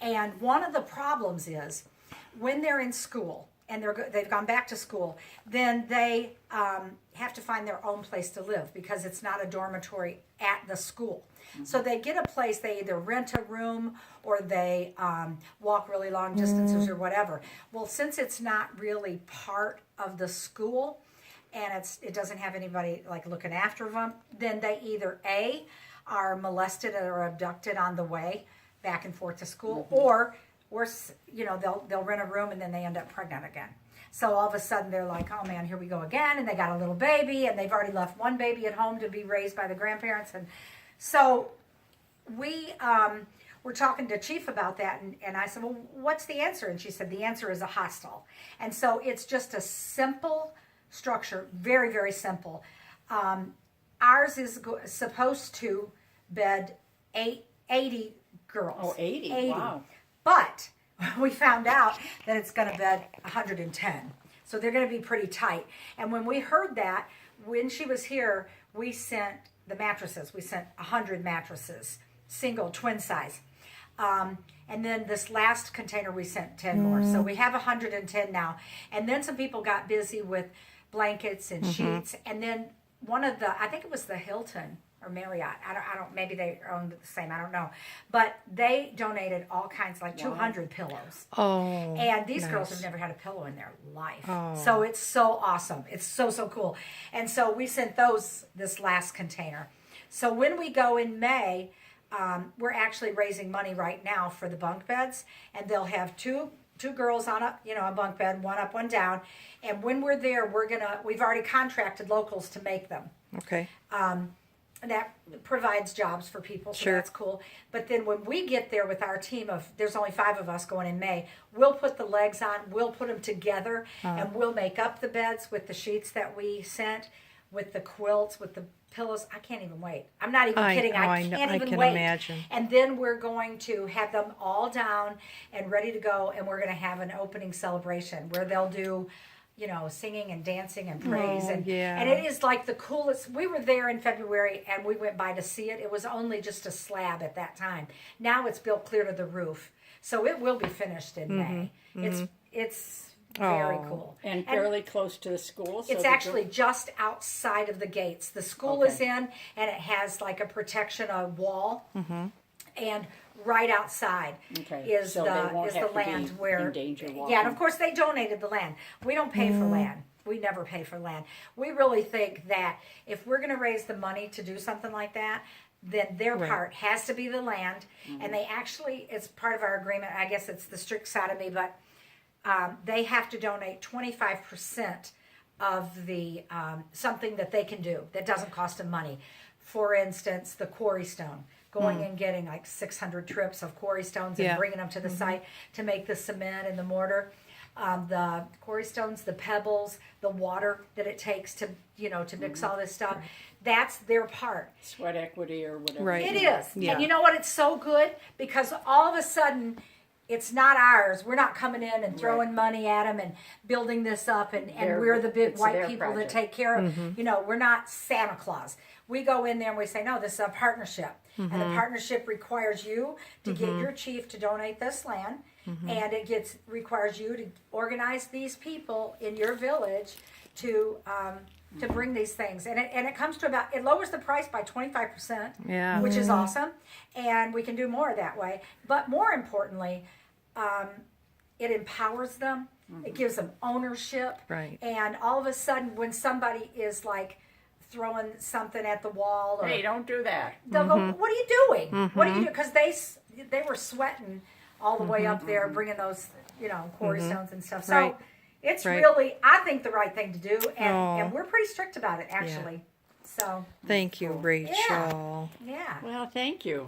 And one of the problems is when they're in school and they've gone back to school, then they have to find their own place to live because it's not a dormitory at the school. So they get a place, they either rent a room or they walk really long distances or whatever. Well, since it's not really part of the school and it doesn't have anybody like looking after them, then they either A, are molested or abducted on the way back and forth to school, or worse, they'll rent a room and then they end up pregnant again. So all of a sudden they're like, oh man, here we go again, and they got a little baby, and they've already left one baby at home to be raised by the grandparents. And so we were talking to Chief about that, and I said, well, what's the answer? And she said, the answer is a hostel. And so it's just a simple structure, very, very simple. Ours is supposed to bed 80 girls. Oh, 80. Wow. But we found out that it's going to bed 110. So they're going to be pretty tight. And when we heard that, when she was here, we sent the mattresses. We sent 100 mattresses, single, twin size. And then this last container, we sent 10 more. So we have 110 now. And then some people got busy with blankets and sheets. And then I think it was the Hilton or Marriott. I don't, maybe they owned the same. I don't know. But they donated all kinds, like 200 pillows. Oh, and these nice. girls have never had a pillow in their life. Oh. So it's so awesome. It's so, so cool. And so we sent this last container. So when we go in May, we're actually raising money right now for the bunk beds. And they'll have two girls on a bunk bed, one up, one down. And when we're there, we've already contracted locals to make them. Okay. And that provides jobs for people, so Sure. that's cool. But then when we get there with our team there's only 5 of us going in May, we'll put the legs on, we'll put them together, and we'll make up the beds with the sheets that we sent, with the quilts, with the pillows. I can't even wait. I'm not even kidding. I can't wait. Imagine. And then we're going to have them all down and ready to go, and we're going to have an opening celebration where they'll do singing and dancing and praise. And it is like the coolest. We were there in February and we went by to see it. It was only just a slab at that time. Now it's built clear to the roof. So it will be finished in May. It's very cool. And fairly close to the school. So it's actually just outside of the gates. The school is in, and it has like a protection, a wall. And right outside is so the land where and of course they donated the land. We don't pay for land. We never pay for land. We really think that if we're going to raise the money to do something like that, then their part has to be the land. And they actually, it's part of our agreement. I guess it's the strict side of me, but they have to donate 25% of the something that they can do that doesn't cost them money. For instance, the quarry stone. Going and getting like 600 trips of quarry stones and bringing them to the site to make the cement and the mortar. The quarry stones, the pebbles, the water that it takes to mix all this stuff. That's their part. Sweat equity or whatever. Right. It is. Yeah. And you know what? It's so good because all of a sudden it's not ours. We're not coming in and throwing money at them and building this up and we're the big white people that take care of, we're not Santa Claus. We go in there and we say, no, this is a partnership. And the partnership requires you to get your chief to donate this land. And it requires you to organize these people in your village to bring these things. And it comes to it lowers the price by 25%, which is awesome. And we can do more that way. But more importantly, it empowers them. It gives them ownership. Right. And all of a sudden, when somebody is like throwing something at the wall, or hey, don't do that. They'll go, what are you doing? What are you doing? Because they were sweating all the way up there, bringing those quarry stones and stuff. So it's really, I think, the right thing to do, and we're pretty strict about it, actually. So Thank you, Rachel. yeah. Well, thank you.